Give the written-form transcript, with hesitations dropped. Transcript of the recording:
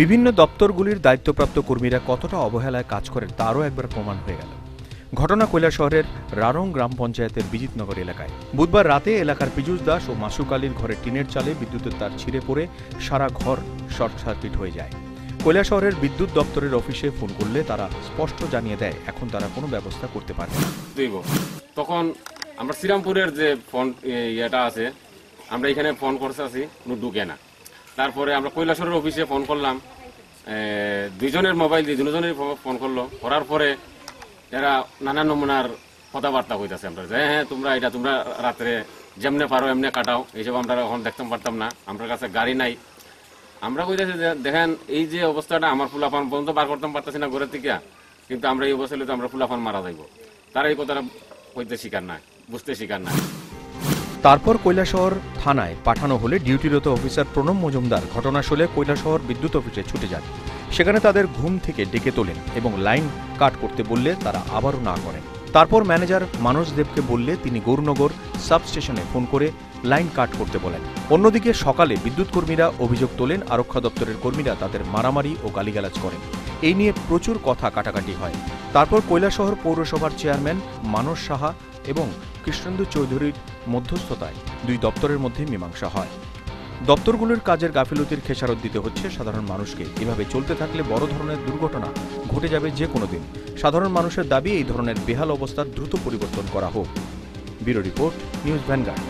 বিভিন্ন দপ্তরগুলির দায়িত্বপ্রাপ্ত কর্মীরা কতটা অবহেলায় কাজ করেন তারও একবার প্রমাণ হয়ে গেল। ঘটনা কৈলাসহরের রারং গ্রাম পঞ্চায়েতের বিজিতনগর এলাকায়। বুধবার রাতে এলাকার পীযূষ দাস ও মাসুক আলীর ঘরে টিনের চালে বিদ্যুতের তার ছিঁড়ে পড়ে সারা ঘর শর্ট সার্কিট হয়ে যায়। কৈলাসহরের বিদ্যুৎ দপ্তরের অফিসে ফোন করলে তারা স্পষ্ট জানিয়ে দেয় এখন তারা কোনো ব্যবস্থা করতে পারবে না। তখন আমরা শ্রীরামপুরের যে ফোন ইয়েটা আছে, আমরা এখানে ফোন করতে আসি ঢুকে না। তারপরে আমরা কৈলাসহরের অফিসে ফোন করলাম, দুজনের মোবাইল দিয়ে দুজনের ফোন করলো। করার পরে এরা নানা নমুনার কথাবার্তা কইতেছে আমরা যে হ্যাঁ তোমরা রাত্রে যেমনে পারো এমনি কাটাও, এইসব আমরা এখন দেখতে পারতাম না, আমার কাছে গাড়ি নাই। আমরা কইতেছি যে দেখেন এই যে অবস্থাটা আমার ফুলাফান পর্যন্ত বার করতে পারতেছি না ঘরের থেকে, কিন্তু আমরা এই অবস্থা হলে তো আমরা ফুলাফান মারা যাইব। তারা এই কথাটা কইতে শিকার না, বুঝতে শিকার না। তারপর কৈলাসহর থানায় পাঠানো হলে ডিউটিরত অফিসার প্রণব মজুমদার ঘটনাস্থলে কৈলাসহর বিদ্যুৎ অফিসে ছুটে যান। সেখানে তাদের ঘুম থেকে ডেকে তোলেন এবং লাইন কাট করতে বললে তারা আবারও না করেন। তারপর ম্যানেজার মানস দেবকে বললে তিনি গৌরনগর সাবস্টেশনে ফোন করে লাইন কাট করতে বলেন। অন্যদিকে সকালে বিদ্যুৎ কর্মীরা অভিযোগ তোলেন আরক্ষা দপ্তরের কর্মীরা তাদের মারামারি ও গালিগালাজ করেন। এই নিয়ে প্রচুর কথা কাটাকাটি হয়। তারপর কৈলাসহর পৌরসভার চেয়ারম্যান মানস সাহা এবং কৃষ্ণেন্দু চৌধুরীর মধ্যস্থতায় দুই দপ্তরের মধ্যে মীমাংসা হয়। দপ্তরগুলোর কাজের গাফিলতির খেসারত দিতে হচ্ছে সাধারণ মানুষকে। এভাবে চলতে থাকলে বড় ধরনের দুর্ঘটনা ঘটে যাবে যে কোনো দিন। সাধারণ মানুষের দাবি এই ধরনের বেহাল অবস্থার দ্রুত পরিবর্তন করা হোক। Bureau report, news vanguard.